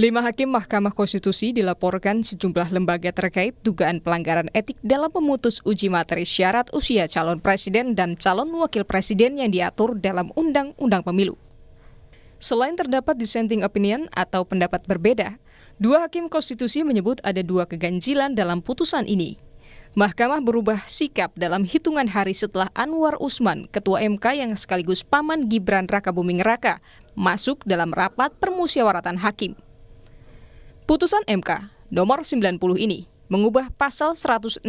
5 hakim Mahkamah Konstitusi dilaporkan sejumlah lembaga terkait dugaan pelanggaran etik dalam memutus uji materi syarat usia calon presiden dan calon wakil presiden yang diatur dalam Undang-Undang Pemilu. Selain terdapat dissenting opinion atau pendapat berbeda, 2 hakim konstitusi menyebut ada 2 keganjilan dalam putusan ini. Mahkamah berubah sikap dalam hitungan hari setelah Anwar Usman, Ketua MK yang sekaligus paman Gibran Rakabuming Raka, masuk dalam rapat permusyawaratan hakim. Putusan MK nomor 90 ini mengubah pasal 169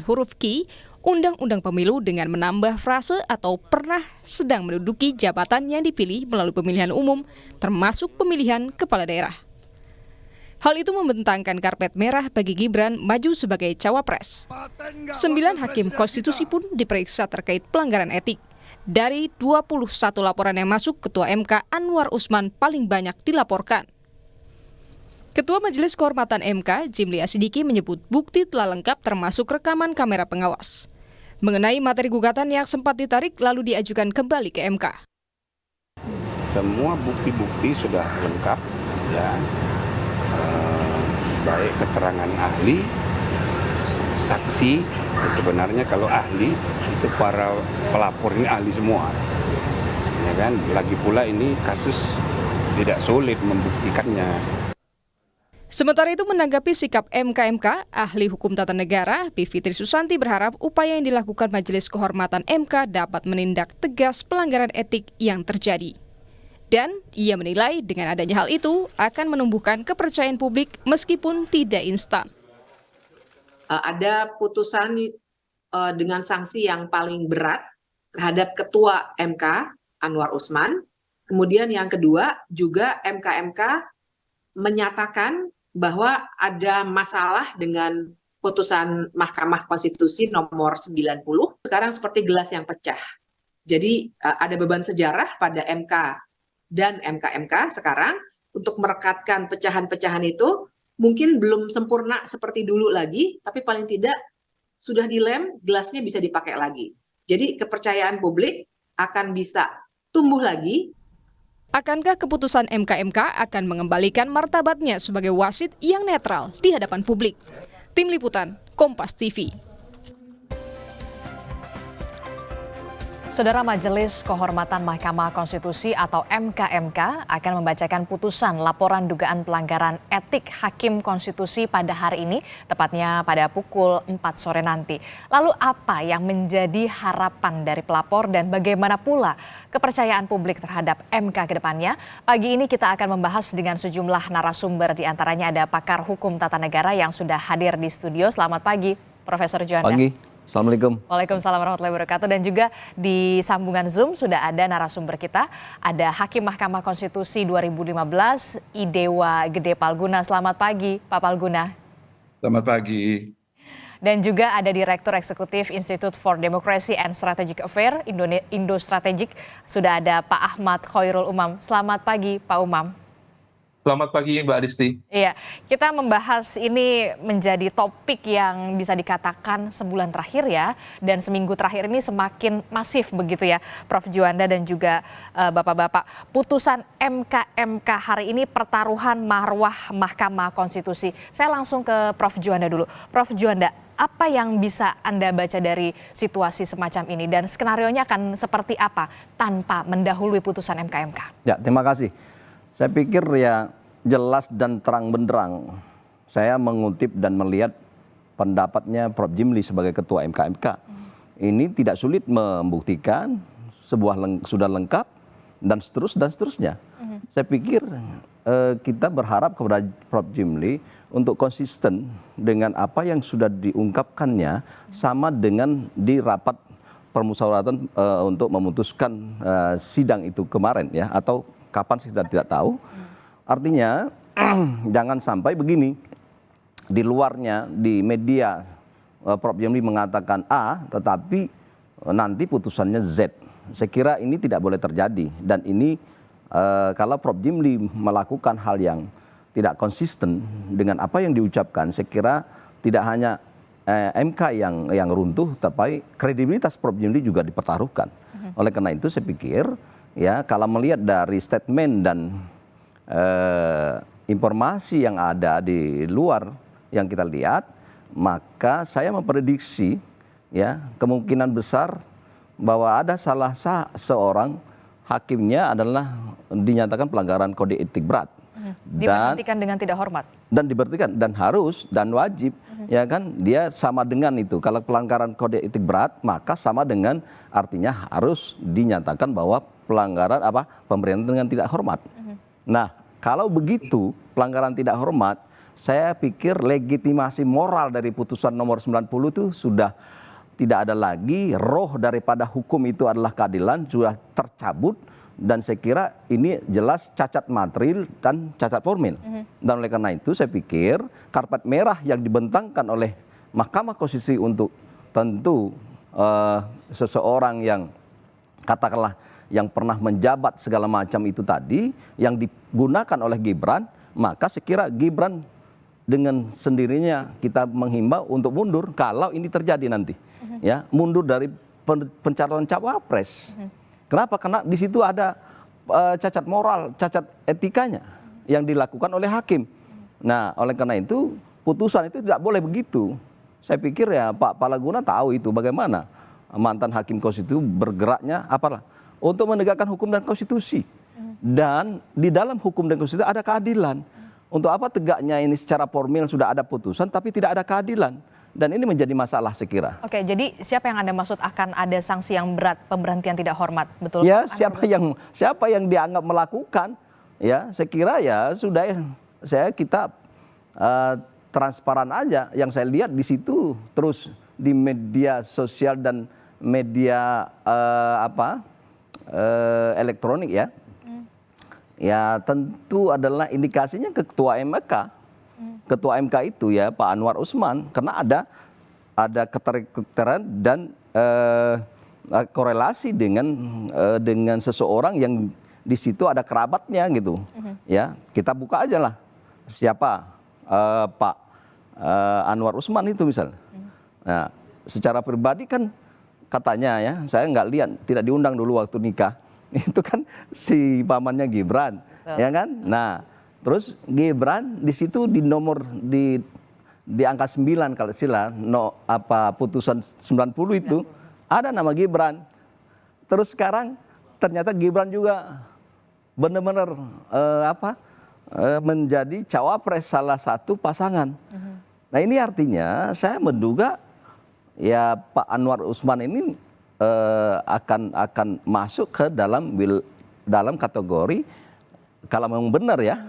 huruf Q Undang-Undang Pemilu dengan menambah frase atau pernah sedang menduduki jabatan yang dipilih melalui pemilihan umum, termasuk pemilihan kepala daerah. Hal itu membentangkan karpet merah bagi Gibran maju sebagai cawapres. 9 hakim konstitusi pun diperiksa terkait pelanggaran etik. Dari 21 laporan yang masuk, Ketua MK Anwar Usman paling banyak dilaporkan. Ketua Majelis Kehormatan MK, Jimli Asidiki menyebut bukti telah lengkap termasuk rekaman kamera pengawas. Mengenai materi gugatan yang sempat ditarik lalu diajukan kembali ke MK. Semua bukti-bukti sudah lengkap, ya. Baik keterangan ahli, saksi, sebenarnya kalau ahli itu para pelapor ini ahli semua, ya kan. Lagi pula ini kasus tidak sulit membuktikannya. Sementara itu menanggapi sikap MK, ahli hukum tata negara, Bivitri Susanti berharap upaya yang dilakukan Majelis Kehormatan MK dapat menindak tegas pelanggaran etik yang terjadi. Dan ia menilai dengan adanya hal itu akan menumbuhkan kepercayaan publik meskipun tidak instan. Ada putusan dengan sanksi yang paling berat terhadap Ketua MK Anwar Usman. Kemudian yang kedua juga MK menyatakan bahwa ada masalah dengan putusan Mahkamah Konstitusi nomor 90. Sekarang seperti gelas yang pecah. Jadi ada beban sejarah pada MK dan MK sekarang untuk merekatkan pecahan-pecahan itu mungkin belum sempurna seperti dulu lagi, tapi paling tidak sudah dilem, gelasnya bisa dipakai lagi. Jadi kepercayaan publik akan bisa tumbuh lagi. Akankah keputusan MK akan mengembalikan martabatnya sebagai wasit yang netral di hadapan publik? Tim Liputan, Kompas TV. Saudara, Majelis Kehormatan Mahkamah Konstitusi atau MK akan membacakan putusan laporan dugaan pelanggaran etik Hakim Konstitusi pada hari ini, tepatnya pada pukul 4 sore nanti. Lalu apa yang menjadi harapan dari pelapor dan bagaimana pula kepercayaan publik terhadap MK ke depannya? Pagi ini kita akan membahas dengan sejumlah narasumber, di antaranya ada pakar hukum tata negara yang sudah hadir di studio. Selamat pagi, Profesor Juanda. Pagi. Assalamualaikum. Waalaikumsalam warahmatullahi wabarakatuh. Dan juga di sambungan Zoom sudah ada narasumber kita. Ada Hakim Mahkamah Konstitusi 2015, Idewa Gede Palguna. Selamat pagi, Pak Palguna. Selamat pagi. Dan juga ada Direktur Eksekutif Institute for Democracy and Strategic Affairs, Indo Strategic. Sudah ada Pak Ahmad Khairul Umam. Selamat pagi, Pak Umam. Selamat pagi, Mbak Adisti. Iya, kita membahas ini menjadi topik yang bisa dikatakan sebulan terakhir ya, dan seminggu terakhir ini semakin masif begitu ya, Prof. Juanda dan juga Bapak-Bapak. Putusan MK hari ini pertaruhan marwah Mahkamah Konstitusi. Saya langsung ke Prof. Juanda dulu. Prof. Juanda, apa yang bisa Anda baca dari situasi semacam ini dan skenarionya akan seperti apa tanpa mendahului putusan MK? Ya, terima kasih. Saya pikir ya jelas dan terang benderang saya mengutip dan melihat pendapatnya Prof. Jimli sebagai Ketua MK. Ini tidak sulit membuktikan sudah lengkap dan seterusnya. Saya pikir kita berharap kepada Prof. Jimli untuk konsisten dengan apa yang sudah diungkapkannya sama dengan di rapat permusyawaratan untuk memutuskan sidang itu kemarin ya, atau kapan kita tidak tahu. Artinya jangan sampai begini, di luarnya di media Prof. Jimli mengatakan A tetapi nanti putusannya Z. Saya kira ini tidak boleh terjadi, dan ini kalau Prof. Jimli melakukan hal yang tidak konsisten dengan apa yang diucapkan, saya kira tidak hanya MK yang runtuh, tapi kredibilitas Prof. Jimli juga dipertaruhkan. Oleh karena itu saya pikir ya, kalau melihat dari statement dan informasi yang ada di luar yang kita lihat, maka saya memprediksi ya kemungkinan besar bahwa ada salah seorang hakimnya adalah dinyatakan pelanggaran kode etik berat. Diberhentikan dengan tidak hormat. Dan diberhentikan dan harus dan wajib ya kan, dia sama dengan itu. Kalau pelanggaran kode etik berat maka sama dengan artinya harus dinyatakan bahwa pelanggaran pemberhentian dengan tidak hormat. Nah, kalau begitu pelanggaran tidak hormat, saya pikir legitimasi moral dari putusan nomor 90 itu sudah tidak ada lagi, roh daripada hukum itu adalah keadilan sudah tercabut. Dan saya kira ini jelas cacat material dan cacat formil. Dan oleh karena itu saya pikir karpet merah yang dibentangkan oleh Mahkamah Konstitusi untuk tentu seseorang yang katakanlah yang pernah menjabat segala macam itu tadi yang digunakan oleh Gibran, maka saya kira Gibran dengan sendirinya kita menghimbau untuk mundur kalau ini terjadi nanti. Ya, mundur dari pencalonan cawapres. Kenapa? Karena di situ ada cacat moral, cacat etikanya yang dilakukan oleh hakim. Nah, oleh karena itu putusan itu tidak boleh begitu. Saya pikir ya Pak Palaguna tahu itu bagaimana mantan hakim konstitusi bergeraknya untuk menegakkan hukum dan konstitusi. Dan di dalam hukum dan konstitusi ada keadilan. Untuk apa tegaknya ini secara formil sudah ada putusan tapi tidak ada keadilan. Dan ini menjadi masalah saya kira. Oke, jadi siapa yang Anda maksud akan ada sanksi yang berat, pemberhentian tidak hormat, betul? Ya, siapa yang dianggap melakukan, ya saya kira ya sudah kita transparan aja. Yang saya lihat di situ terus di media sosial dan media elektronik ya. Ya tentu adalah indikasinya ke Ketua MK. Ketua MK itu ya Pak Anwar Usman, karena ada keterkaitan dan korelasi dengan seseorang yang di situ ada kerabatnya gitu. Ya, kita buka aja lah siapa Pak Anwar Usman itu misalnya. Nah, secara pribadi kan katanya ya, saya nggak lihat, tidak diundang dulu waktu nikah. Itu kan si pamannya Gibran, ya kan? Nah, terus Gibran di situ di nomor di angka 9 kalau istilah putusan 90 itu ada nama Gibran. Terus sekarang ternyata Gibran juga benar-benar menjadi cawapres salah satu pasangan. Nah, ini artinya saya menduga ya Pak Anwar Usman ini akan masuk ke dalam kategori kalau memang benar ya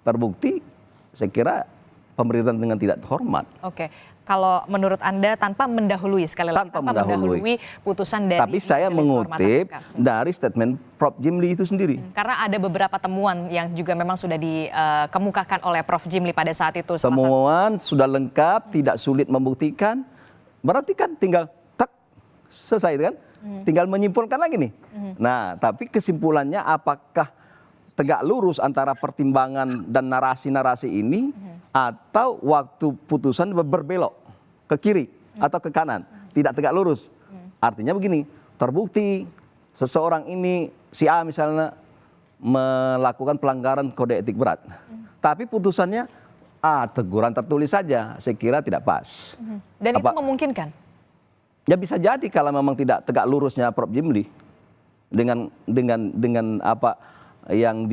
terbukti, saya kira pemerintahan dengan tidak hormat. Oke, kalau menurut Anda tanpa mendahului sekali lagi tanpa mendahului putusan dari. Tapi saya mengutip dari statement Prof Jimli itu sendiri. Karena ada beberapa temuan yang juga memang sudah dikemukakan oleh Prof Jimli pada saat itu. Temuan sudah lengkap, tidak sulit membuktikan. Berarti kan tinggal selesai kan? Tinggal menyimpulkan lagi nih. Nah, tapi kesimpulannya apakah tegak lurus antara pertimbangan dan narasi-narasi ini atau waktu putusan berbelok ke kiri atau ke kanan, tidak tegak lurus. Artinya begini, terbukti seseorang ini si A misalnya melakukan pelanggaran kode etik berat. Tapi putusannya teguran tertulis saja, saya kira tidak pas. Dan itu memungkinkan? Ya bisa jadi kalau memang tidak tegak lurusnya Prof Jimli dengan apa yang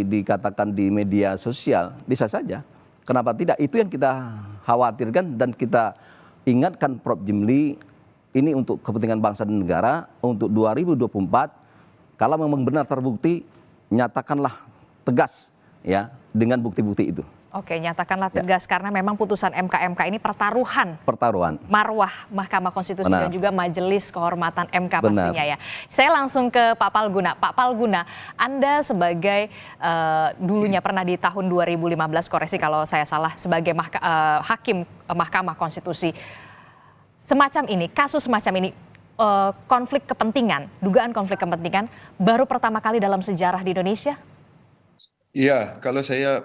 dikatakan di media sosial, bisa saja. Kenapa tidak? Itu yang kita khawatirkan dan kita ingatkan Prof Jimli ini untuk kepentingan bangsa dan negara untuk 2024. Kalau memang benar terbukti, nyatakanlah tegas ya dengan bukti-bukti itu. Oke, nyatakanlah tegas karena memang putusan MK ini pertaruhan marwah Mahkamah Konstitusi dan juga Majelis Kehormatan MK pastinya ya. Saya langsung ke Pak Palguna. Pak Palguna, Anda sebagai dulunya pernah di tahun 2015, koreksi kalau saya salah, sebagai hakim Mahkamah Konstitusi. Semacam ini, kasus semacam ini, konflik kepentingan, dugaan konflik kepentingan baru pertama kali dalam sejarah di Indonesia? Iya, kalau saya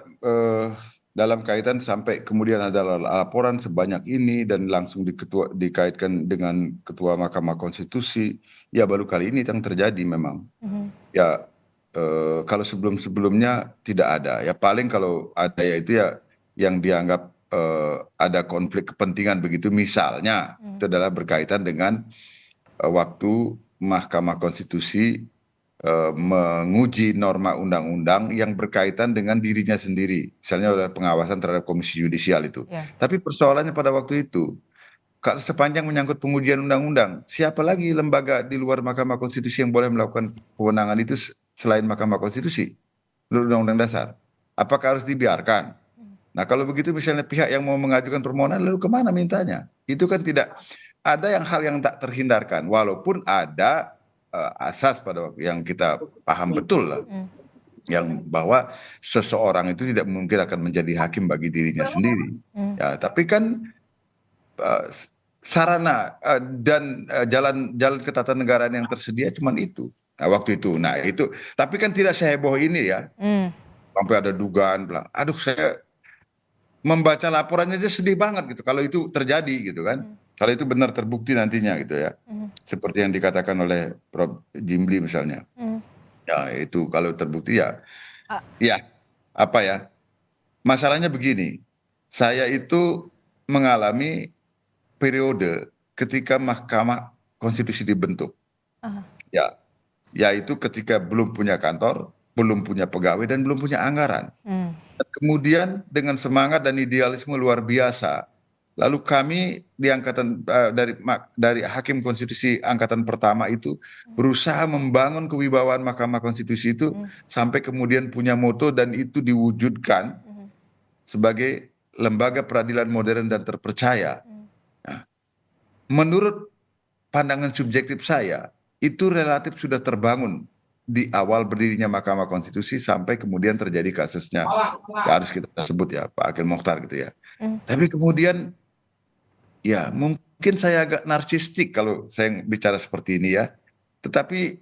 dalam kaitan sampai kemudian ada laporan sebanyak ini dan langsung dikaitkan dengan Ketua Mahkamah Konstitusi, ya baru kali ini yang terjadi memang. Ya kalau sebelum-sebelumnya tidak ada. Ya paling kalau ada ya itu ya yang dianggap ada konflik kepentingan begitu. Misalnya itu adalah berkaitan dengan waktu Mahkamah Konstitusi menguji norma undang-undang yang berkaitan dengan dirinya sendiri. Misalnya oleh pengawasan terhadap Komisi Yudisial itu. Ya. Tapi persoalannya pada waktu itu, kalau sepanjang menyangkut pengujian undang-undang, siapa lagi lembaga di luar Mahkamah Konstitusi yang boleh melakukan kewenangan itu selain Mahkamah Konstitusi, menurut Undang-Undang Dasar? Apakah harus dibiarkan? Nah, kalau begitu misalnya pihak yang mau mengajukan permohonan lalu kemana mintanya? Itu kan tidak ada hal yang tak terhindarkan, walaupun ada asas pada waktu yang kita paham betul lah, yang bahwa seseorang itu tidak mungkin akan menjadi hakim bagi dirinya sendiri. Ya, tapi kan sarana dan jalan ketatanegaraan yang tersedia cuma itu. Nah, waktu itu. Nah, itu. Tapi kan tidak seheboh ini ya. Sampai ada dugaan bilang, aduh saya membaca laporannya aja sedih banget gitu kalau itu terjadi gitu kan. Kalau itu benar terbukti nantinya gitu ya. Seperti yang dikatakan oleh Prof. Jimli misalnya. Ya, itu kalau terbukti ya. Ya, apa ya? Masalahnya begini. Saya itu mengalami periode ketika Mahkamah Konstitusi dibentuk. Ya, yaitu ketika belum punya kantor, belum punya pegawai dan belum punya anggaran. Dan kemudian dengan semangat dan idealisme luar biasa, lalu kami di angkatan dari Hakim Konstitusi angkatan pertama itu berusaha membangun kewibawaan Mahkamah Konstitusi itu sampai kemudian punya moto dan itu diwujudkan sebagai lembaga peradilan modern dan terpercaya. Nah, menurut pandangan subjektif saya, itu relatif sudah terbangun di awal berdirinya Mahkamah Konstitusi sampai kemudian terjadi kasusnya, ya harus kita sebut ya Pak Akil Mokhtar gitu ya. Tapi kemudian ya mungkin saya agak narsistik kalau saya bicara seperti ini ya. Tetapi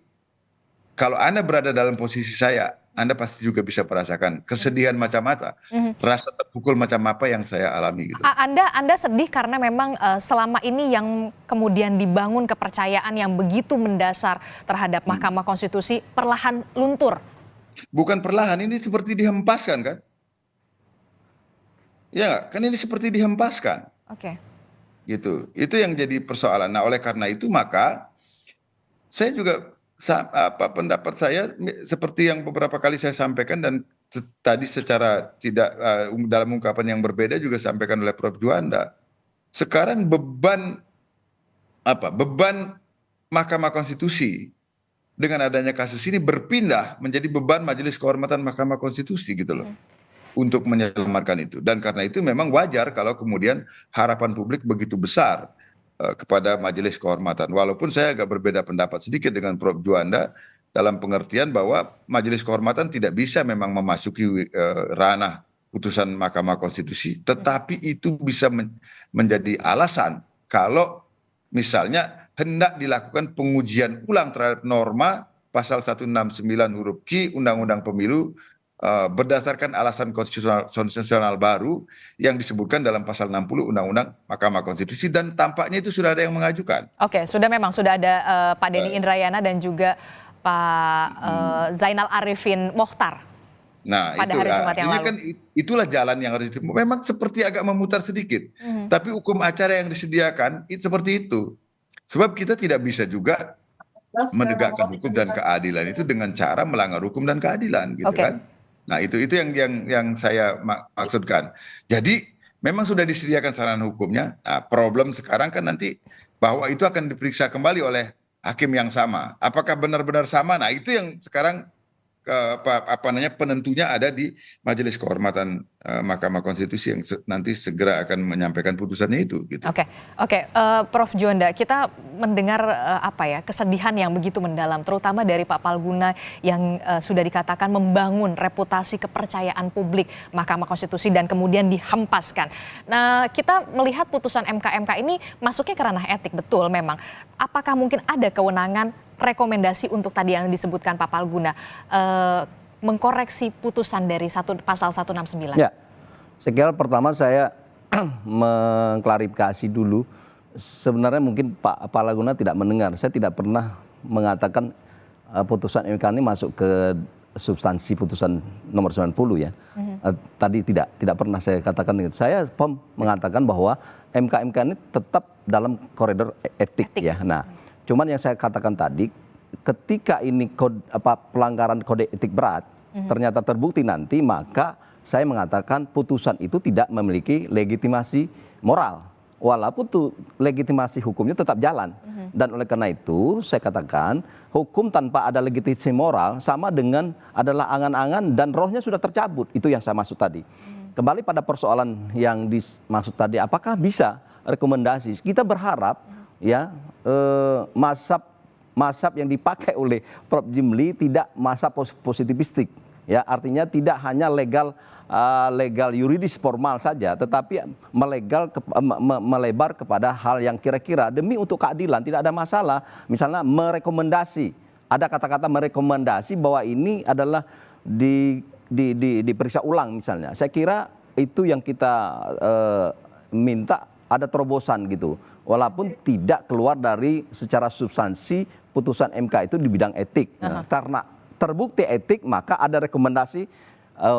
kalau Anda berada dalam posisi saya, Anda pasti juga bisa merasakan kesedihan macam apa, rasa terpukul macam apa yang saya alami gitu. Anda sedih karena memang selama ini yang kemudian dibangun kepercayaan yang begitu mendasar terhadap Mahkamah Konstitusi perlahan luntur. Bukan perlahan, ini seperti dihempaskan kan? Ya, kan ini seperti dihempaskan. Oke. Gitu. Itu yang jadi persoalan. Nah, oleh karena itu maka saya juga pendapat saya seperti yang beberapa kali saya sampaikan dan tadi secara tidak dalam ungkapan yang berbeda juga sampaikan oleh Prof. Juanda. Sekarang beban Mahkamah Konstitusi dengan adanya kasus ini berpindah menjadi beban Majelis Kehormatan Mahkamah Konstitusi gitu loh. Untuk menyelamatkan itu. Dan karena itu memang wajar kalau kemudian harapan publik begitu besar kepada Majelis Kehormatan. Walaupun saya agak berbeda pendapat sedikit dengan Prof. Juanda dalam pengertian bahwa Majelis Kehormatan tidak bisa memang memasuki ranah putusan Mahkamah Konstitusi. Tetapi itu bisa menjadi alasan kalau misalnya hendak dilakukan pengujian ulang terhadap norma pasal 169 huruf Q Undang-Undang Pemilu berdasarkan alasan konstitusional baru yang disebutkan dalam pasal 60 Undang-Undang Mahkamah Konstitusi dan tampaknya itu sudah ada yang mengajukan. Oke, sudah ada Pak Denny Indrayana dan juga Pak Zainal Arifin Mokhtar. Nah, pada hari Jumat yang lalu. Kan itulah jalan yang harus memang seperti agak memutar sedikit. Tapi hukum acara yang disediakan itu seperti itu. Sebab kita tidak bisa juga menegakkan hukum dan keadilan itu dengan cara melanggar hukum dan keadilan gitu kan. Nah, itu yang saya maksudkan. Jadi memang sudah disediakan sarana hukumnya. Nah, problem sekarang kan nanti bahwa itu akan diperiksa kembali oleh hakim yang sama. Apakah benar-benar sama? Nah, itu yang sekarang penentunya ada di Majelis Kehormatan Mahkamah Konstitusi yang nanti segera akan menyampaikan putusannya itu. Gitu. Oke, Prof. Juanda, kita mendengar kesedihan yang begitu mendalam, terutama dari Pak Palguna yang sudah dikatakan membangun reputasi kepercayaan publik Mahkamah Konstitusi dan kemudian dihempaskan. Nah, kita melihat putusan MK ini masuknya ke ranah etik, betul memang. Apakah mungkin ada kewenangan rekomendasi untuk tadi yang disebutkan Pak Palguna mengkoreksi putusan dari pasal 169? Ya, saya kira pertama saya mengklarifikasi dulu. Sebenarnya mungkin Pak Palguna tidak mendengar. Saya tidak pernah mengatakan putusan MK ini masuk ke substansi putusan nomor 90 ya. Tadi tidak pernah saya katakan itu. Saya mengatakan bahwa MK ini tetap dalam koridor etik ya. Nah, cuman yang saya katakan tadi, ketika ini pelanggaran kode etik berat ternyata terbukti nanti, maka saya mengatakan putusan itu tidak memiliki legitimasi moral. Walaupun tuh legitimasi hukumnya tetap jalan. Dan oleh karena itu saya katakan hukum tanpa ada legitimasi moral sama dengan adalah angan-angan dan rohnya sudah tercabut. Itu yang saya maksud tadi. Kembali pada persoalan yang dimaksud tadi, apakah bisa rekomendasi? Kita berharap ya mazhab yang dipakai oleh Prof. Jimli tidak mazhab positivistik. Ya, artinya tidak hanya legal yuridis formal saja, tetapi melebar kepada hal yang kira-kira demi untuk keadilan tidak ada masalah. Misalnya merekomendasi, ada kata-kata merekomendasi bahwa ini adalah diperiksa ulang misalnya. Saya kira itu yang kita minta, ada terobosan gitu. Walaupun tidak keluar dari secara substansi putusan MK itu di bidang etik. Nah, karena terbukti etik maka ada rekomendasi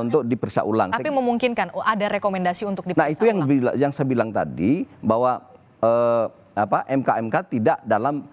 untuk diperiksa ulang. Tapi memungkinkan ada rekomendasi untuk diperiksa ulang. Nah, itu yang saya bilang tadi bahwa MK tidak dalam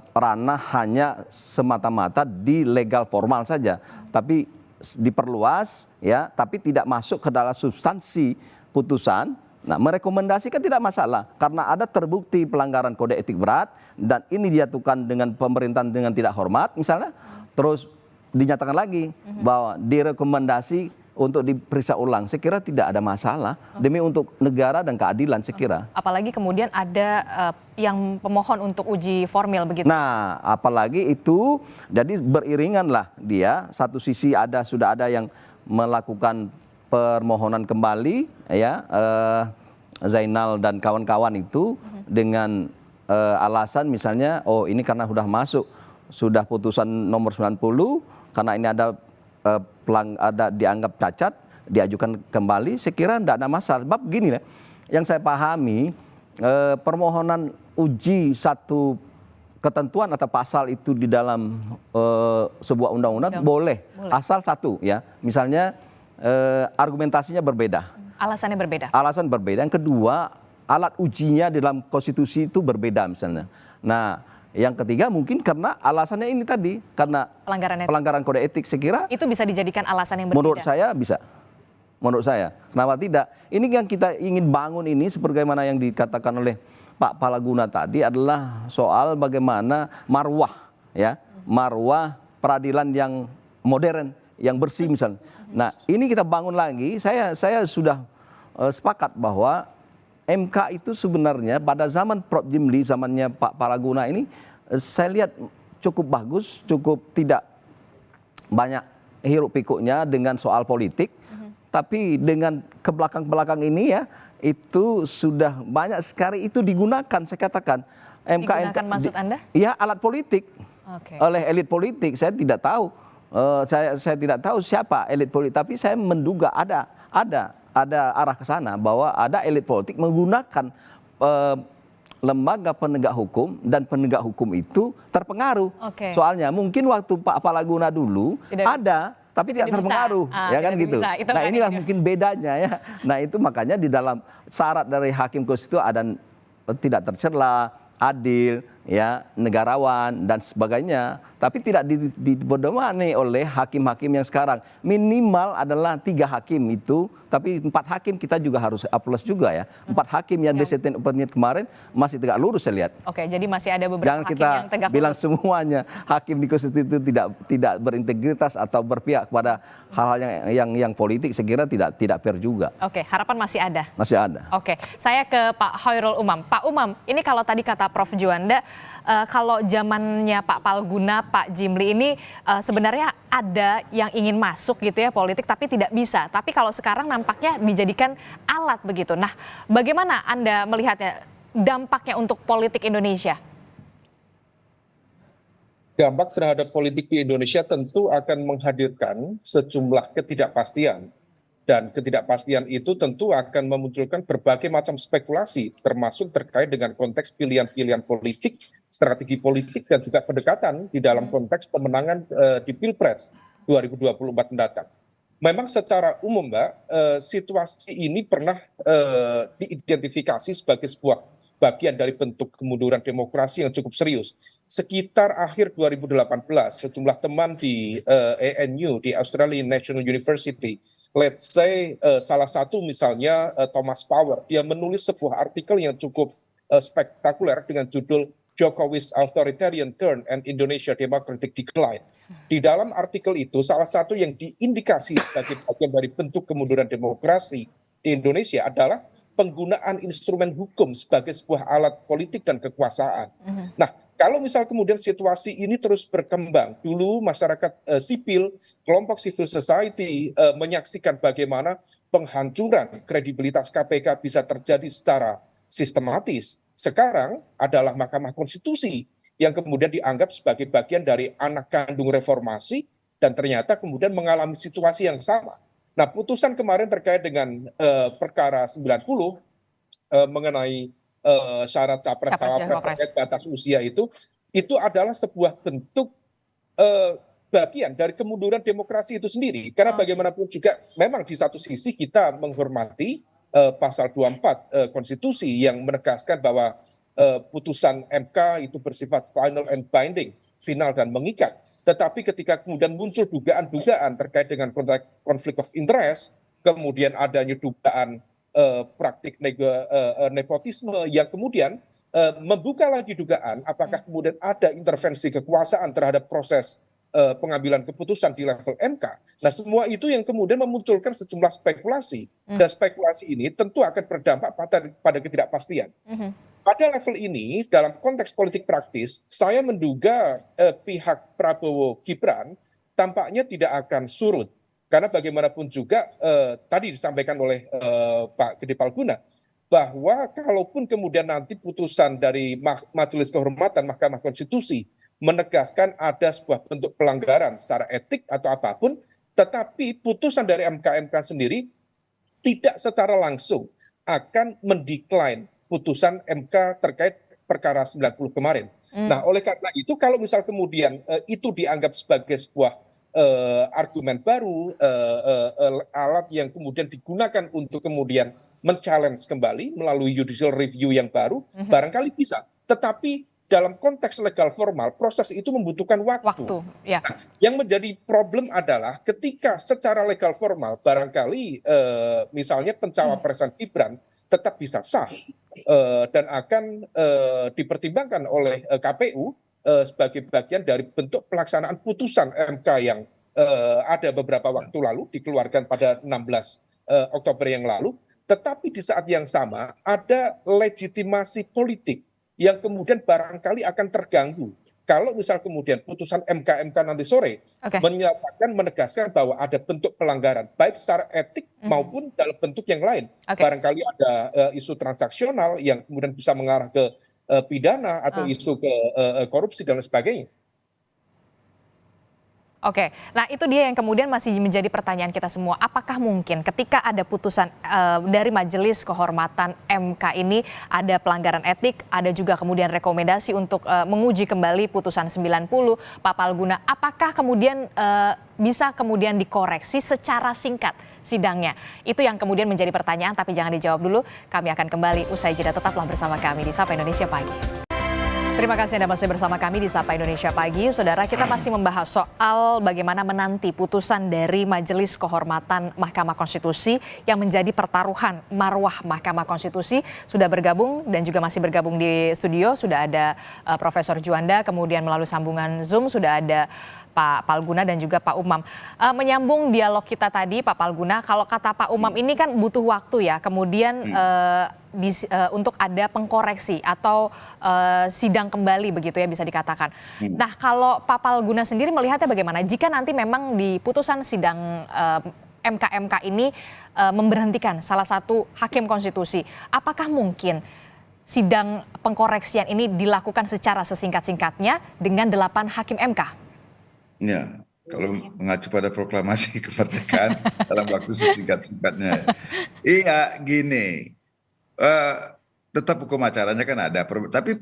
ranah hanya semata-mata di legal formal saja, tapi diperluas ya, tapi tidak masuk ke dalam substansi putusan. Nah, merekomendasikan tidak masalah karena ada terbukti pelanggaran kode etik berat dan ini dijatuhkan dengan pemerintahan dengan tidak hormat misalnya, terus dinyatakan lagi bahwa direkomendasi untuk diperiksa ulang. Saya kira tidak ada masalah demi untuk negara dan keadilan saya kira. Apalagi kemudian ada yang pemohon untuk uji formil begitu. Nah, apalagi itu jadi beriringan lah dia. Satu sisi sudah ada yang melakukan permohonan kembali ya, Zainal dan kawan-kawan itu dengan alasan misalnya ini karena sudah putusan nomor 90, karena ini ada dianggap cacat, diajukan kembali. Saya kira tidak ada masalah. Sebab begini ya, yang saya pahami permohonan uji satu ketentuan atau pasal itu di dalam sebuah undang-undang boleh asal satu ya, misalnya argumentasinya berbeda. Alasannya berbeda. Alasan berbeda. Yang kedua, alat ujinya dalam konstitusi itu berbeda misalnya. Nah, yang ketiga mungkin karena alasannya ini tadi, karena pelanggaran kode etik. Saya kira itu bisa dijadikan alasan yang berbeda. Menurut saya bisa. Menurut saya. Kenapa tidak? Ini yang kita ingin bangun ini sebagaimana yang dikatakan oleh Pak Palaguna tadi adalah soal bagaimana marwah ya, marwah peradilan yang modern, yang bersih misalnya. Nah, ini kita bangun lagi. Saya sudah sepakat bahwa MK itu sebenarnya pada zaman Prof. Jimli, zamannya Pak Palaguna ini, saya lihat cukup bagus, cukup tidak banyak hiruk pikuknya dengan soal politik. Tapi dengan ke belakang ini ya, itu sudah banyak sekali itu digunakan, saya katakan. Digunakan maksud Anda? Ya, alat politik. Oleh elit politik. Saya tidak tahu. Saya tidak tahu siapa elit politik, tapi saya menduga ada arah ke sana bahwa ada elit politik menggunakan lembaga penegak hukum dan penegak hukum itu terpengaruh. Soalnya mungkin waktu Pak Palaguna dulu tapi tidak terpengaruh, ya kan gitu. Nah, inilah mungkin bedanya ya. Nah, itu makanya di dalam syarat dari hakim konstitusi ada tidak tercela, adil, ya, negarawan dan sebagainya, tapi tidak dipedomani oleh hakim-hakim yang sekarang. Minimal adalah 3 hakim itu, tapi 4 hakim kita juga harus plus juga ya. 4 hakim yang dissenting opinion kemarin masih tegak lurus saya lihat. Oke, jadi masih ada beberapa hakim yang tegak lurus. Bilang semuanya hakim di konstitusi itu tidak berintegritas atau berpihak pada hal-hal yang politik, saya kira tidak fair juga. Oke, harapan masih ada. Masih ada. Oke, saya ke Pak Khairul Umam. Pak Umam, ini kalau tadi kata Prof. Juanda, kalau zamannya Pak Palguna, Pak Jimli ini sebenarnya ada yang ingin masuk gitu ya politik tapi tidak bisa. Tapi kalau sekarang nampaknya dijadikan alat begitu. Nah, bagaimana Anda melihatnya dampaknya untuk politik Indonesia? Dampak terhadap politik di Indonesia tentu akan menghadirkan sejumlah ketidakpastian. Dan ketidakpastian itu tentu akan memunculkan berbagai macam spekulasi, termasuk terkait dengan konteks pilihan-pilihan politik, strategi politik, dan juga pendekatan di dalam konteks pemenangan di Pilpres. 2024 mendatang. Memang secara umum, Mbak, situasi ini pernah diidentifikasi sebagai sebuah bagian dari bentuk kemunduran demokrasi yang cukup serius. Sekitar akhir 2018, sejumlah teman di ANU, di Australian National University, let's say salah satu misalnya Thomas Power, dia menulis sebuah artikel yang cukup spektakuler dengan judul Jokowi's Authoritarian Turn and Indonesia Democratic Decline. Di dalam artikel itu, salah satu yang diindikasi sebagai bagian dari bentuk kemunduran demokrasi di Indonesia adalah penggunaan instrumen hukum sebagai sebuah alat politik dan kekuasaan. Nah, kalau misal kemudian situasi ini terus berkembang, dulu masyarakat sipil, kelompok civil society menyaksikan bagaimana penghancuran kredibilitas KPK bisa terjadi secara sistematis. Sekarang adalah Mahkamah Konstitusi yang kemudian dianggap sebagai bagian dari anak kandung reformasi dan ternyata kemudian mengalami situasi yang sama. Nah, putusan kemarin terkait dengan perkara 90 mengenai syarat capres-cawapres terkait batas usia itu adalah sebuah bentuk bagian dari kemunduran demokrasi itu sendiri. Karena bagaimanapun juga memang di satu sisi kita menghormati pasal 24 konstitusi yang menegaskan bahwa putusan MK itu bersifat final and binding, final dan mengikat. Tetapi ketika kemudian muncul dugaan-dugaan terkait dengan konflik of interest, kemudian adanya dugaan praktik nepotisme yang kemudian membuka lagi dugaan apakah kemudian ada intervensi kekuasaan terhadap proses pengambilan keputusan di level MK. Nah, semua itu yang kemudian memunculkan sejumlah spekulasi. Dan spekulasi ini tentu akan berdampak pada ketidakpastian. Pada level ini, dalam konteks politik praktis, saya menduga pihak Prabowo Gibran tampaknya tidak akan surut. Karena bagaimanapun juga tadi disampaikan oleh Pak Gede Palguna, bahwa kalaupun kemudian nanti putusan dari Majelis Kehormatan Mahkamah Konstitusi menegaskan ada sebuah bentuk pelanggaran secara etik atau apapun, tetapi putusan dari MK sendiri tidak secara langsung akan mendekline putusan MK terkait perkara 90 kemarin. Nah, oleh karena itu kalau misal kemudian itu dianggap sebagai sebuah argumen baru, alat yang kemudian digunakan untuk kemudian men-challenge kembali melalui judicial review yang baru, barangkali bisa. Tetapi dalam konteks legal formal, proses itu membutuhkan waktu. Ya. Nah, yang menjadi problem adalah ketika secara legal formal, barangkali misalnya pencawapresan Gibran tetap bisa sah dan akan dipertimbangkan oleh KPU sebagai bagian dari bentuk pelaksanaan putusan MK yang ada beberapa waktu lalu dikeluarkan pada 16 Oktober yang lalu. Tetapi di saat yang sama ada legitimasi politik yang kemudian barangkali akan terganggu kalau misal kemudian putusan MK nanti sore menyatakan menegaskan bahwa ada bentuk pelanggaran baik secara etik maupun dalam bentuk yang lain. Barangkali ada isu transaksional yang kemudian bisa mengarah ke pidana atau isu ke korupsi dan lain sebagainya. Oke, nah itu dia yang kemudian masih menjadi pertanyaan kita semua. Apakah mungkin ketika ada putusan dari Majelis Kehormatan MK ini ada pelanggaran etik, ada juga kemudian rekomendasi untuk menguji kembali putusan 90, Pak Palguna, apakah kemudian bisa kemudian dikoreksi secara singkat sidangnya? Itu yang kemudian menjadi pertanyaan, tapi jangan dijawab dulu. Kami akan kembali usai jeda, tetaplah bersama kami di Sapa Indonesia Pagi. Terima kasih Anda masih bersama kami di Sapa Indonesia Pagi. Saudara, kita masih membahas soal bagaimana menanti putusan dari Majelis Kehormatan Mahkamah Konstitusi yang menjadi pertaruhan marwah Mahkamah Konstitusi. Sudah bergabung dan juga masih bergabung di studio, sudah ada Profesor Juanda, kemudian melalui sambungan Zoom sudah ada Pak Palguna dan juga Pak Umam. Menyambung dialog kita tadi, Pak Palguna, kalau kata Pak Umam ini kan butuh waktu ya, kemudian untuk ada pengkoreksi atau sidang kembali begitu ya bisa dikatakan. Nah, kalau Pak Palguna sendiri melihatnya bagaimana jika nanti memang di putusan sidang MK ini memberhentikan salah satu hakim konstitusi, apakah mungkin sidang pengkoreksian ini dilakukan secara sesingkat-singkatnya dengan 8 hakim MK? Ya, kalau mengacu pada proklamasi kemerdekaan dalam waktu sesingkat-singkatnya. Iya, gini, tetap hukum acaranya kan ada, tapi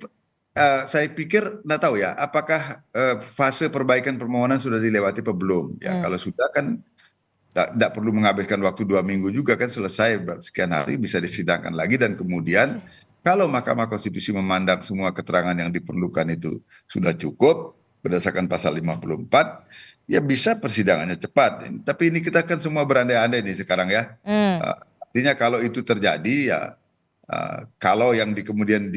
saya pikir nggak tahu ya, apakah fase perbaikan permohonan sudah dilewati atau belum? Ya, kalau sudah kan tidak perlu menghabiskan waktu 2 minggu juga kan, selesai sekian hari bisa disidangkan lagi, dan kemudian kalau Mahkamah Konstitusi memandang semua keterangan yang diperlukan itu sudah cukup berdasarkan pasal 54, ya bisa persidangannya cepat. Tapi ini kita kan semua berandai-andai nih sekarang ya. Artinya kalau itu terjadi ya, kalau yang kemudian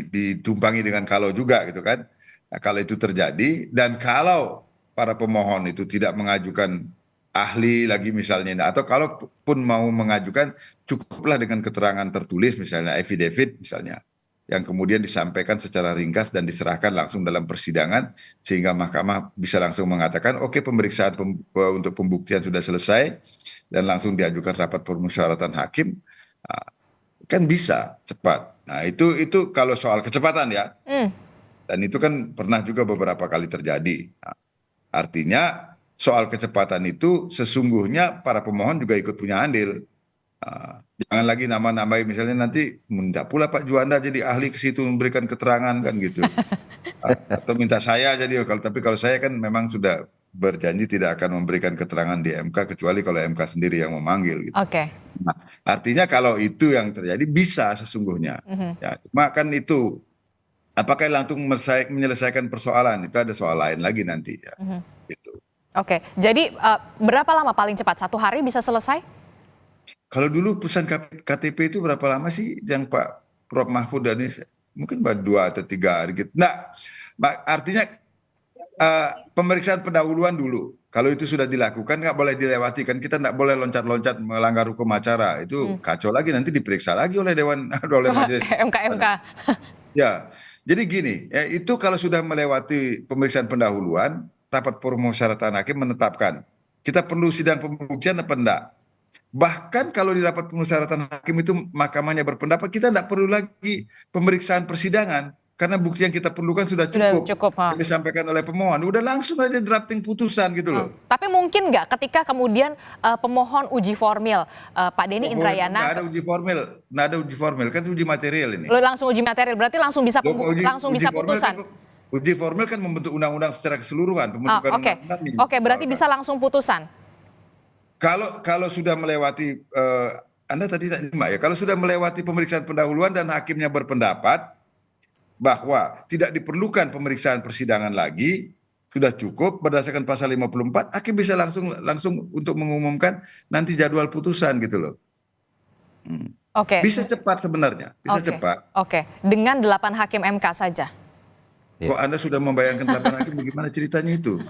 ditumpangi dengan kalau juga gitu kan. Nah, kalau itu terjadi dan kalau para pemohon itu tidak mengajukan ahli lagi misalnya, atau kalaupun mau mengajukan cukuplah dengan keterangan tertulis misalnya affidavit misalnya, yang kemudian disampaikan secara ringkas dan diserahkan langsung dalam persidangan, sehingga mahkamah bisa langsung mengatakan oke, pemeriksaan untuk pembuktian sudah selesai dan langsung diajukan rapat permusyawaratan hakim. Kan bisa cepat. Nah, itu kalau soal kecepatan ya. Dan itu kan pernah juga beberapa kali terjadi. Nah, artinya soal kecepatan itu sesungguhnya para pemohon juga ikut punya andil. Jangan lagi nama-namai misalnya nanti minta pula Pak Juanda jadi ahli ke situ memberikan keterangan kan gitu. Atau minta saya jadi, tapi kalau saya kan memang sudah berjanji tidak akan memberikan keterangan di MK kecuali kalau MK sendiri yang memanggil gitu. Nah, artinya kalau itu yang terjadi bisa sesungguhnya. Ya, cuma kan itu apakah langsung menyelesaikan persoalan, itu ada soal lain lagi nanti ya. Gitu. Oke, jadi berapa lama paling cepat? 1 hari bisa selesai? Kalau dulu putusan KTP itu berapa lama sih yang Pak Prof Mahfud dan ini? Mungkin 2 atau 3 hari gitu. Nah, artinya pemeriksaan pendahuluan dulu. Kalau itu sudah dilakukan nggak boleh dilewati, kan kita nggak boleh loncat-loncat melanggar hukum acara. Itu kacau lagi, nanti diperiksa lagi oleh oleh majelis MK. Ya, jadi gini, ya, itu kalau sudah melewati pemeriksaan pendahuluan, rapat permusyawaratan hakim menetapkan kita perlu sidang pembuktian apa enggak. Bahkan kalau di rapat permusyawaratan hakim itu mahkamahnya berpendapat kita tidak perlu lagi pemeriksaan persidangan karena bukti yang kita perlukan sudah cukup yang disampaikan oleh pemohon, udah langsung aja drafting putusan gitu loh. Tapi mungkin nggak ketika kemudian pemohon uji formil, Pak Denny Indrayana? Nggak ada uji formil, kan uji material ini. Langsung uji material, berarti langsung bisa putusan. Uji formil kan membentuk undang-undang secara keseluruhan, pembentukan undang-undang. Oke, berarti bisa langsung putusan. Kalau sudah melewati, Anda tadi tak nyimak ya, kalau sudah melewati pemeriksaan pendahuluan dan hakimnya berpendapat bahwa tidak diperlukan pemeriksaan persidangan lagi, sudah cukup berdasarkan pasal 54, hakim bisa langsung untuk mengumumkan nanti jadwal putusan gitu loh. Bisa cepat sebenarnya, bisa cepat. Oke, dengan 8 hakim MK saja. Kok Anda sudah membayangkan 8 hakim, bagaimana ceritanya itu?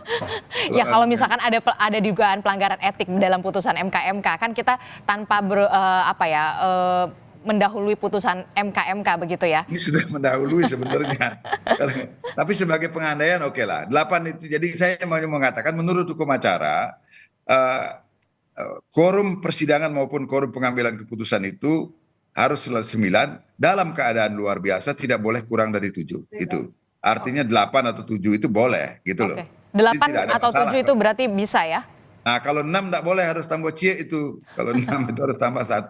Ya kalau misalkan ada dugaan pelanggaran etik dalam putusan MK kan kita tanpa mendahului putusan MK begitu ya. Ini sudah mendahului sebenarnya. Tapi sebagai pengandaian oke lah. 8 itu, jadi saya mau mengatakan menurut hukum acara, quorum persidangan maupun quorum pengambilan keputusan itu harus 9 dalam keadaan luar biasa, tidak boleh kurang dari 7. Itu artinya 8 atau 7 itu boleh gitu loh. 8 atau 7 itu berarti bisa ya? Nah kalau 6 tidak boleh, harus tambah cie itu. Kalau 6 itu harus tambah 1.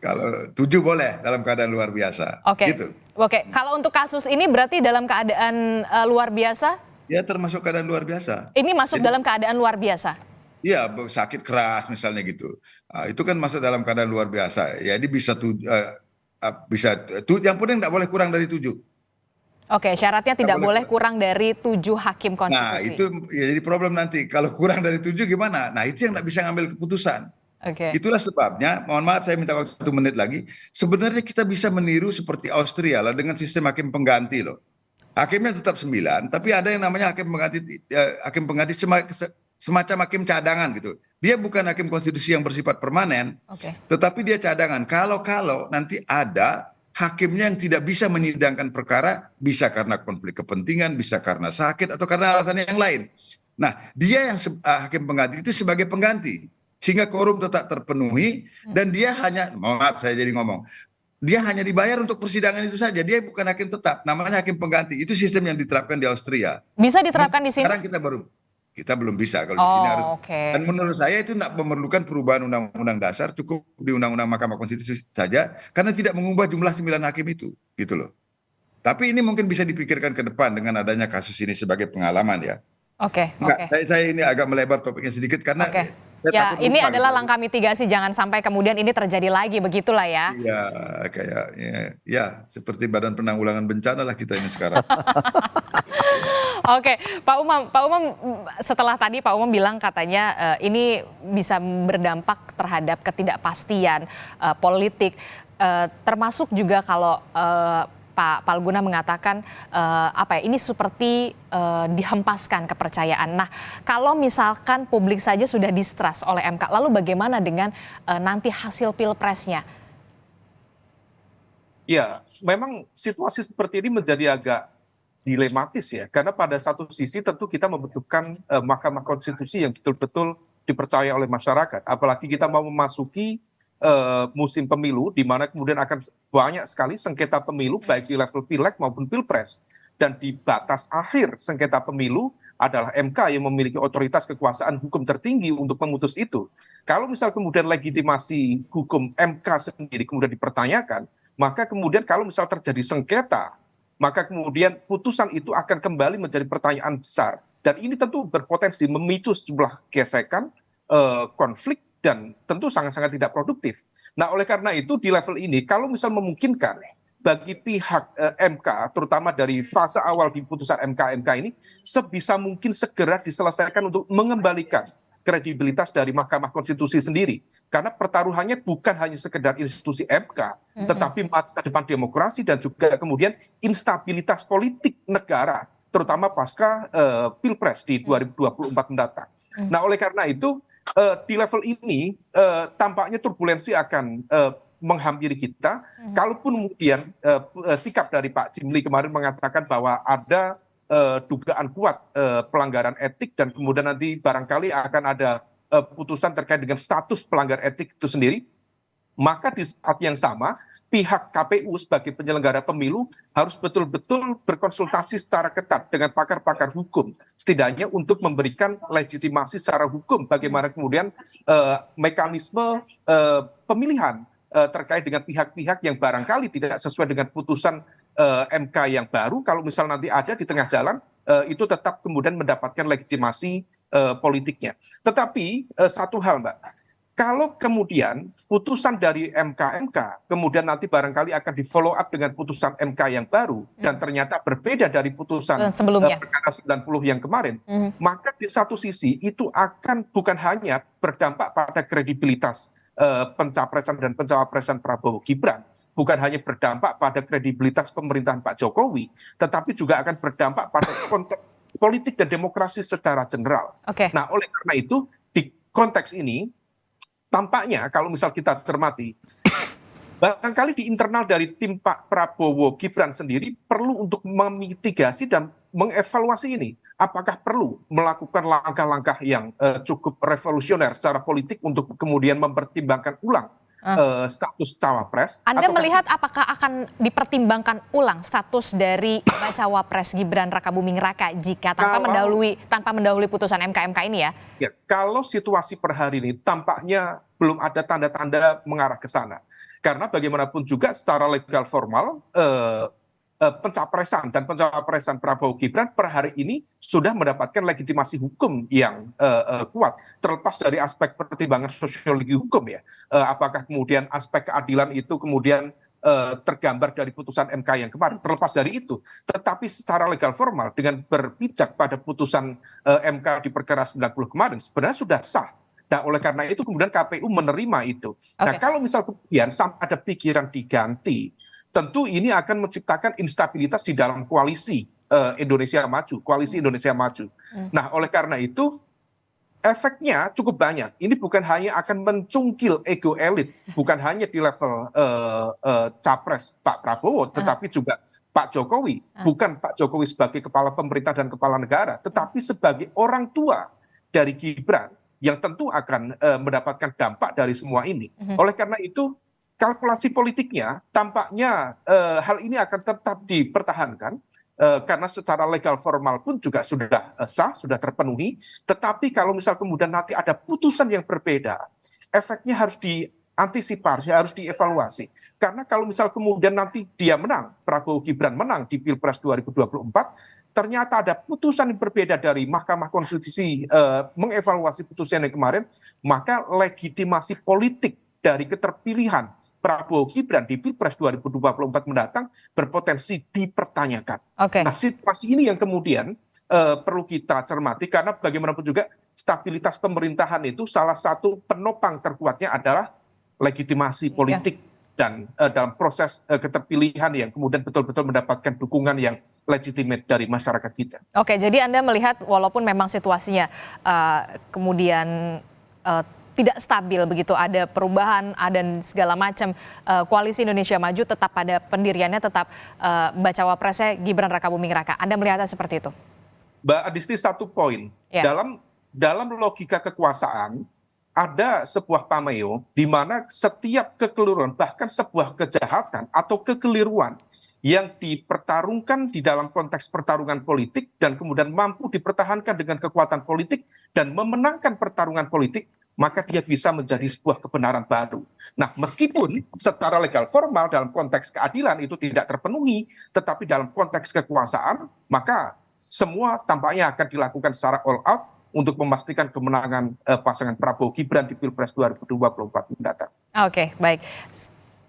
Kalau 7 boleh dalam keadaan luar biasa. Gitu. Oke. Kalau untuk kasus ini berarti dalam keadaan luar biasa? Ya termasuk keadaan luar biasa. Ini masuk dalam keadaan luar biasa? Iya, sakit keras misalnya gitu. Itu kan masuk dalam keadaan luar biasa. Ya ini bisa yang penting tidak boleh kurang dari 7. Oke, syaratnya tidak boleh kurang dari 7 hakim konstitusi. Nah itu ya jadi problem nanti. Kalau kurang dari 7 gimana? Nah itu yang tidak bisa ngambil keputusan. Itulah sebabnya, mohon maaf saya minta waktu 1 menit lagi. Sebenarnya kita bisa meniru seperti Austria lah dengan sistem hakim pengganti loh. Hakimnya tetap 9, tapi ada yang namanya hakim pengganti semacam hakim cadangan gitu. Dia bukan hakim konstitusi yang bersifat permanen, tetapi dia cadangan. Kalau nanti ada hakimnya yang tidak bisa menyidangkan perkara, bisa karena konflik kepentingan, bisa karena sakit, atau karena alasan yang lain. Nah, dia yang hakim pengganti itu sebagai pengganti. Sehingga quorum tetap terpenuhi, dan dia hanya, maaf saya jadi ngomong, dia hanya dibayar untuk persidangan itu saja. Dia bukan hakim tetap, namanya hakim pengganti. Itu sistem yang diterapkan di Austria. Bisa diterapkan di sini? Sekarang kita belum bisa, kalau di sini harus. Dan menurut saya itu tidak memerlukan perubahan undang-undang dasar, cukup di undang-undang Mahkamah Konstitusi saja, karena tidak mengubah jumlah 9 hakim itu, gitu loh. Tapi ini mungkin bisa dipikirkan ke depan dengan adanya kasus ini sebagai pengalaman ya. Oke, Enggak, oke. saya ini agak melebar topiknya sedikit karena Oke. saya Ya, takut ini lupa adalah gitu. langkah mitigasi, jangan sampai kemudian ini terjadi lagi, begitulah ya. Iya, kayaknya ya seperti Badan Penanggulangan Bencana lah kita ini sekarang. Oke, Pak Umam setelah tadi Pak Umam bilang katanya ini bisa berdampak terhadap ketidakpastian politik, termasuk juga kalau Pak Palguna mengatakan ini seperti dihempaskan kepercayaan. Nah, kalau misalkan publik saja sudah distrust oleh MK, lalu bagaimana dengan nanti hasil pilpresnya? Ya, memang situasi seperti ini menjadi agak dilematis ya, karena pada satu sisi tentu kita membutuhkan Mahkamah Konstitusi yang betul-betul dipercaya oleh masyarakat. Apalagi kita mau memasuki musim pemilu, di mana kemudian akan banyak sekali sengketa pemilu, baik di level pileg maupun pilpres. Dan di batas akhir sengketa pemilu adalah MK yang memiliki otoritas kekuasaan hukum tertinggi untuk memutus itu. Kalau misal kemudian legitimasi hukum MK sendiri kemudian dipertanyakan, maka kemudian kalau misal terjadi sengketa, maka kemudian putusan itu akan kembali menjadi pertanyaan besar. Dan ini tentu berpotensi memicu sejumlah gesekan, konflik, dan tentu sangat-sangat tidak produktif. Nah, oleh karena itu di level ini, kalau misal memungkinkan bagi pihak MK, terutama dari fase awal di putusan MK ini, sebisa mungkin segera diselesaikan untuk mengembalikan kredibilitas dari Mahkamah Konstitusi sendiri. Karena pertaruhannya bukan hanya sekedar institusi MK, tetapi masa depan demokrasi dan juga kemudian instabilitas politik negara, terutama pasca Pilpres di 2024 mendatang. Nah, oleh karena itu, di level ini tampaknya turbulensi akan menghampiri kita. Kalaupun kemudian sikap dari Pak Jimli kemarin mengatakan bahwa ada dugaan kuat pelanggaran etik dan kemudian nanti barangkali akan ada putusan terkait dengan status pelanggar etik itu sendiri, maka di saat yang sama pihak KPU sebagai penyelenggara pemilu harus betul-betul berkonsultasi secara ketat dengan pakar-pakar hukum, setidaknya untuk memberikan legitimasi secara hukum bagaimana kemudian mekanisme pemilihan terkait dengan pihak-pihak yang barangkali tidak sesuai dengan putusan MK yang baru. Kalau misal nanti ada di tengah jalan, itu tetap kemudian mendapatkan legitimasi politiknya. Tetapi satu hal, Mbak, kalau kemudian putusan dari MK kemudian nanti barangkali akan di follow up dengan putusan MK yang baru dan ternyata berbeda dari putusan sebelumnya perkara 90 yang kemarin, maka di satu sisi itu akan bukan hanya berdampak pada kredibilitas pencapresan dan pencawapresan Prabowo Gibran, bukan hanya berdampak pada kredibilitas pemerintahan Pak Jokowi, tetapi juga akan berdampak pada konteks politik dan demokrasi secara general. Nah, oleh karena itu di konteks ini tampaknya kalau misal kita cermati, barangkali di internal dari tim Pak Prabowo Gibran sendiri perlu untuk memitigasi dan mengevaluasi ini. Apakah perlu melakukan langkah-langkah yang cukup revolusioner secara politik untuk kemudian mempertimbangkan ulang status cawapres? Anda melihat apakah akan dipertimbangkan ulang status dari bacawa pres Gibran Rakabuming Raka jika tanpa mendahului putusan MK ini ya? Ya, kalau situasi per hari ini tampaknya belum ada tanda-tanda mengarah ke sana. Karena bagaimanapun juga secara legal formal pencapresan dan pencapresan Prabowo Gibran per hari ini sudah mendapatkan legitimasi hukum yang kuat, terlepas dari aspek pertimbangan sosiologi hukum ya. Apakah kemudian aspek keadilan itu kemudian tergambar dari putusan MK yang kemarin, terlepas dari itu, tetapi secara legal formal dengan berpijak pada putusan MK di perkara 90 kemarin sebenarnya sudah sah. Nah, oleh karena itu kemudian KPU menerima itu. Nah, kalau misal kemudian ada pikiran diganti, tentu ini akan menciptakan instabilitas di dalam koalisi Indonesia Maju, koalisi Indonesia Maju. Nah, oleh karena itu efeknya cukup banyak. Ini bukan hanya akan mencungkil ego elit, bukan hanya di level capres Pak Prabowo, tetapi juga Pak Jokowi. Bukan Pak Jokowi sebagai kepala pemerintah dan kepala negara, tetapi sebagai orang tua dari Gibran yang tentu akan mendapatkan dampak dari semua ini. Oleh karena itu, kalkulasi politiknya tampaknya hal ini akan tetap dipertahankan karena secara legal formal pun juga sudah sah, sudah terpenuhi. Tetapi kalau misal kemudian nanti ada putusan yang berbeda, efeknya harus antisipasi, harus dievaluasi. Karena kalau misal kemudian nanti dia menang, Prabowo Gibran menang di Pilpres 2024, ternyata ada putusan yang berbeda dari Mahkamah Konstitusi mengevaluasi putusan yang kemarin, maka legitimasi politik dari keterpilihan Prabowo Gibran di Pilpres 2024 mendatang berpotensi dipertanyakan. Nah, situasi ini yang kemudian perlu kita cermati, karena bagaimanapun juga stabilitas pemerintahan itu salah satu penopang terkuatnya adalah legitimasi politik dan dalam proses keterpilihan yang kemudian betul-betul mendapatkan dukungan yang legitimate dari masyarakat kita. Oke, jadi Anda melihat walaupun memang situasinya kemudian tidak stabil begitu, ada perubahan, ada segala macam, koalisi Indonesia Maju tetap pada pendiriannya, tetap bacawa presnya Gibran Rakabuming Raka. Anda melihatnya seperti itu? Mbak Adisti, satu poin. Dalam logika kekuasaan, ada sebuah pameo di mana setiap kekeliruan, bahkan sebuah kejahatan atau kekeliruan yang dipertarungkan di dalam konteks pertarungan politik dan kemudian mampu dipertahankan dengan kekuatan politik dan memenangkan pertarungan politik, maka dia bisa menjadi sebuah kebenaran baru. Nah, meskipun secara legal formal dalam konteks keadilan itu tidak terpenuhi, tetapi dalam konteks kekuasaan, maka semua tampaknya akan dilakukan secara all out untuk memastikan kemenangan pasangan Prabowo Gibran di Pilpres 2024 mendatang. Oke, baik.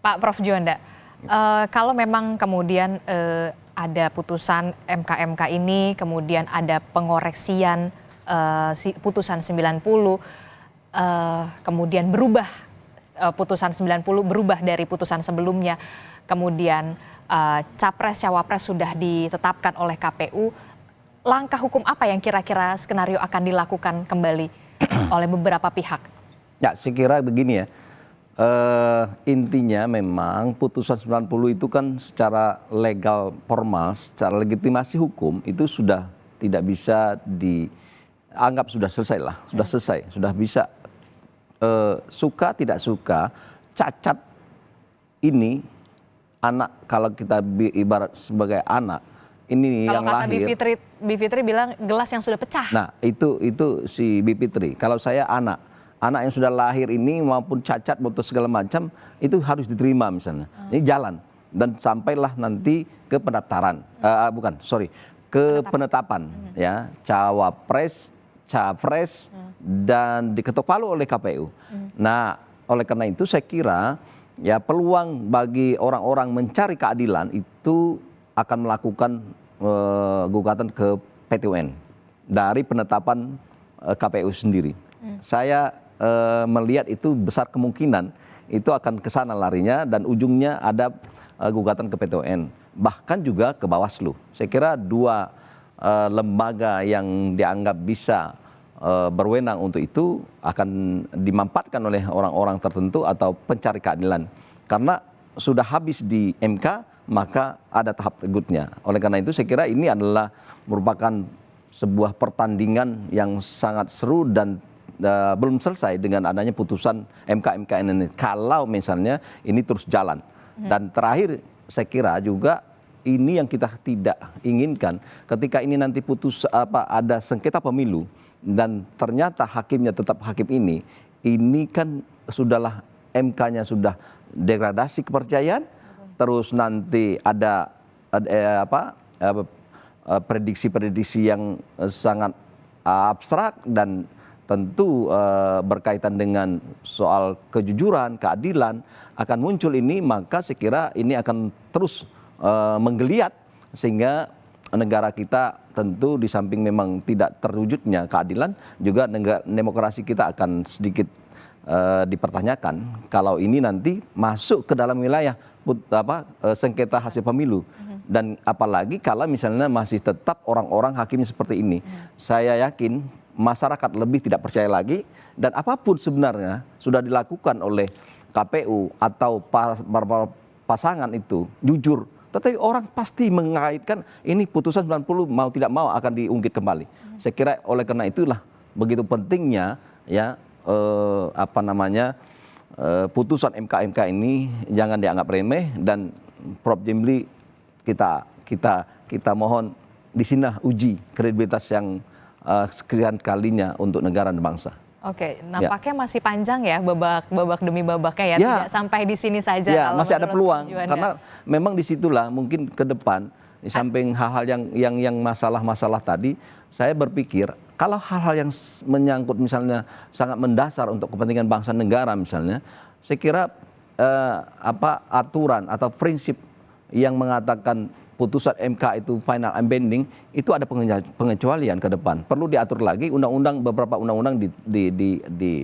Pak Prof Juanda, kalau memang kemudian ada putusan MK ini, kemudian ada pengoreksian putusan 90, kemudian berubah, putusan 90 berubah dari putusan sebelumnya, kemudian Capres-Cawapres sudah ditetapkan oleh KPU, langkah hukum apa yang kira-kira skenario akan dilakukan kembali oleh beberapa pihak? Ya, saya kira begini ya, intinya memang putusan 90 itu kan secara legal formal, secara legitimasi hukum itu sudah tidak bisa dianggap sudah selesai lah, sudah selesai, sudah bisa suka tidak suka, cacat ini anak, kalau kita ibarat sebagai anak, ini kalau yang kata lahir. Bivitri bilang gelas yang sudah pecah. Nah, itu si Bivitri. Kalau saya anak yang sudah lahir ini maupun cacat maupun segala macam itu harus diterima misalnya. Ini jalan dan sampailah nanti ke pendaftaran. Ke penetapan ya, cawapres, capres dan diketok palu oleh KPU. Nah, oleh karena itu saya kira ya peluang bagi orang-orang mencari keadilan itu akan melakukan gugatan ke PT UN dari penetapan KPU sendiri. Saya melihat itu besar kemungkinan itu akan ke sana larinya dan ujungnya ada gugatan ke PT UN, bahkan juga ke Bawaslu. Saya kira dua lembaga yang dianggap bisa berwenang untuk itu akan dimanfaatkan oleh orang-orang tertentu atau pencari keadilan. Karena sudah habis di MK, maka ada tahap berikutnya. Oleh karena itu saya kira ini adalah merupakan sebuah pertandingan yang sangat seru dan belum selesai dengan adanya putusan MK ini. Kalau misalnya ini terus jalan. Dan terakhir saya kira juga ini yang kita tidak inginkan ketika ini nanti ada sengketa pemilu dan ternyata hakimnya tetap hakim ini kan sudahlah MK-nya sudah degradasi kepercayaan. Terus nanti ada prediksi-prediksi yang sangat abstrak dan tentu berkaitan dengan soal kejujuran, keadilan akan muncul ini, maka saya kira ini akan terus menggeliat sehingga negara kita tentu di samping memang tidak terwujudnya keadilan, juga demokrasi kita akan sedikit dipertanyakan kalau ini nanti masuk ke dalam wilayah sengketa hasil pemilu. Dan apalagi kalau misalnya masih tetap orang-orang hakimnya seperti ini, saya yakin masyarakat lebih tidak percaya lagi, dan apapun sebenarnya sudah dilakukan oleh KPU atau pasangan itu jujur, tetapi orang pasti mengaitkan ini putusan 90 mau tidak mau akan diungkit kembali. Saya kira oleh karena itulah begitu pentingnya ya putusan MK ini jangan dianggap remeh, dan Prof Jimli kita mohon di sini uji kredibilitas yang sekian kalinya untuk negara dan bangsa. Oke, nampaknya masih panjang ya babak demi babaknya ya, tidak sampai di sini saja. Ya, kalau masih ada peluang karena memang disitulah mungkin ke depan di samping hal-hal yang masalah-masalah tadi, saya berpikir kalau hal-hal yang menyangkut misalnya sangat mendasar untuk kepentingan bangsa negara misalnya, saya kira aturan atau prinsip yang mengatakan putusan MK itu final and binding itu ada pengecualian ke depan. Perlu diatur lagi beberapa undang-undang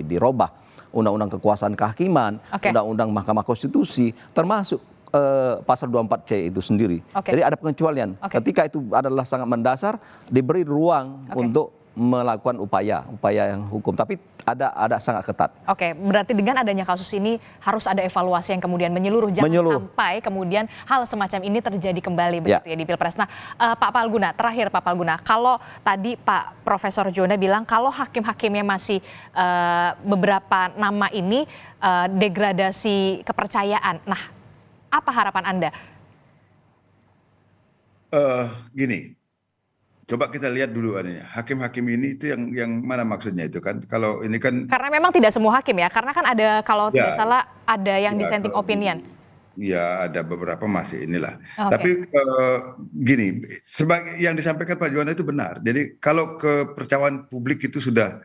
dirobah. Undang-undang kekuasaan kehakiman, undang-undang Mahkamah Konstitusi, termasuk pasal 24C itu sendiri. Jadi ada pengecualian. Ketika itu adalah sangat mendasar, diberi ruang untuk melakukan upaya yang hukum, tapi ada sangat ketat. Oke, berarti dengan adanya kasus ini harus ada evaluasi yang kemudian menyeluruh, jangan sampai kemudian hal semacam ini terjadi kembali begitu ya di Pilpres. Nah, Pak Palguna, terakhir Pak Palguna, kalau tadi Pak Profesor Juanda bilang kalau hakim-hakimnya masih beberapa nama ini degradasi kepercayaan. Nah, apa harapan Anda? Gini. Coba kita lihat dulu adanya hakim-hakim ini itu yang mana maksudnya itu kan, kalau ini kan karena memang tidak semua hakim ya, karena kan ada kalau tidak salah ada yang dissenting opinion. Ya ada beberapa masih inilah. Tapi gini, sebagai yang disampaikan Pak Juanda itu benar. Jadi kalau kepercayaan publik itu sudah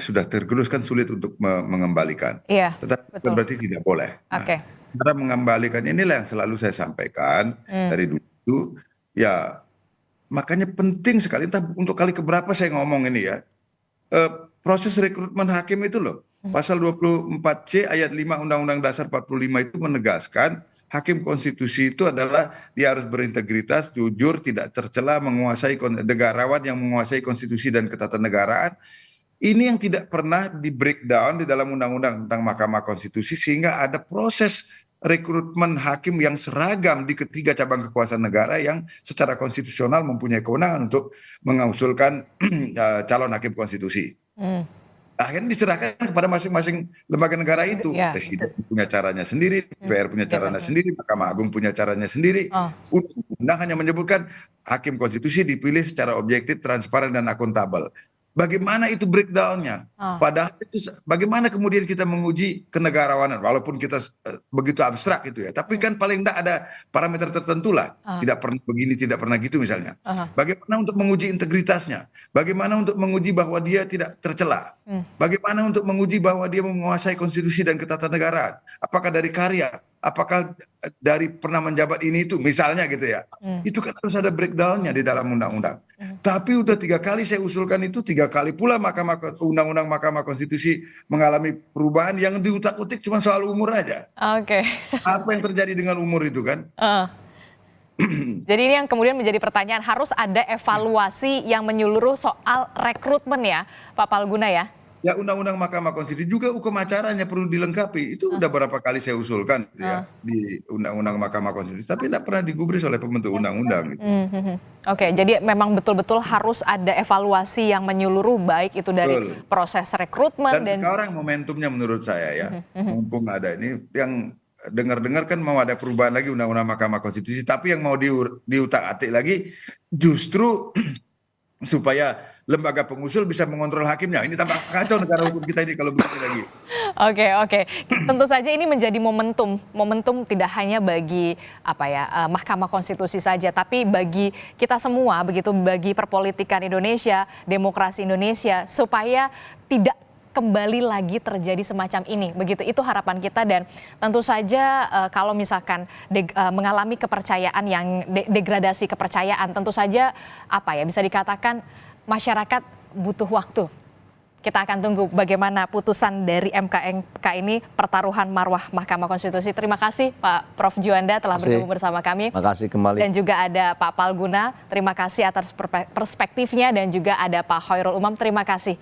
sudah tergerus kan sulit untuk mengembalikan. Iya. Tetapi berarti tidak boleh. Cara mengembalikan inilah yang selalu saya sampaikan dari dulu ya. Makanya penting sekali, entah untuk kali keberapa saya ngomong ini ya, proses rekrutmen hakim itu loh, pasal 24C ayat 5 Undang-Undang Dasar 45 itu menegaskan hakim konstitusi itu adalah dia harus berintegritas, jujur, tidak tercela, menguasai negarawan yang menguasai konstitusi dan ketatanegaraan. Ini yang tidak pernah di breakdown di dalam undang-undang tentang Mahkamah Konstitusi, sehingga ada proses rekrutmen hakim yang seragam di ketiga cabang kekuasaan negara yang secara konstitusional mempunyai kewenangan untuk mengusulkan calon hakim konstitusi. Akhirnya diserahkan kepada masing-masing lembaga negara itu. Presiden punya caranya sendiri, DPR punya caranya sendiri, Mahkamah Agung punya caranya sendiri. Undang hanya menyebutkan hakim konstitusi dipilih secara objektif, transparan, dan akuntabel. Bagaimana itu breakdown-nya? Padahal itu bagaimana kemudian kita menguji kenegarawanan, walaupun kita begitu abstrak itu ya, tapi kan paling tidak ada parameter tertentu lah, tidak pernah begini, tidak pernah gitu misalnya. Bagaimana untuk menguji integritasnya? Bagaimana untuk menguji bahwa dia tidak tercela? Bagaimana untuk menguji bahwa dia menguasai konstitusi dan ketatanegaraan? Apakah dari karya? Apakah dari pernah menjabat ini itu misalnya gitu ya, itu kan harus ada breakdownnya di dalam undang-undang. Tapi udah 3 kali saya usulkan itu, 3 kali pula undang-undang Mahkamah Konstitusi mengalami perubahan yang diutak-utik cuma soal umur aja. Apa yang terjadi dengan umur itu kan? Jadi ini yang kemudian menjadi pertanyaan, harus ada evaluasi yang menyeluruh soal rekrutmen ya Pak Palguna ya? Ya, undang-undang Mahkamah Konstitusi juga hukum acaranya perlu dilengkapi. Itu udah berapa kali saya usulkan gitu ya di undang-undang Mahkamah Konstitusi, tapi tidak pernah digubris oleh pembentuk undang-undang. Gitu. Jadi memang betul-betul harus ada evaluasi yang menyeluruh, baik itu dari proses rekrutmen dan sekarang momentumnya menurut saya ya, mumpung ada ini yang dengar-dengar kan mau ada perubahan lagi undang-undang Mahkamah Konstitusi, tapi yang mau diutak-atik lagi justru supaya lembaga pengusul bisa mengontrol hakimnya. Ini tambah kacau negara hukum kita ini kalau begini lagi. Oke. Tentu saja ini menjadi momentum tidak hanya bagi Mahkamah Konstitusi saja, tapi bagi kita semua, begitu, bagi perpolitikan Indonesia, demokrasi Indonesia, supaya tidak kembali lagi terjadi semacam ini, begitu. Itu harapan kita, dan tentu saja kalau misalkan mengalami kepercayaan yang degradasi kepercayaan, tentu saja bisa dikatakan masyarakat butuh waktu. Kita akan tunggu bagaimana putusan dari MK ini, pertaruhan marwah Mahkamah Konstitusi. Terima kasih Pak Prof Juanda telah bergabung bersama kami. Terima kasih kembali. Dan juga ada Pak Palguna, terima kasih atas perspektifnya, dan juga ada Pak Khairul Umam, terima kasih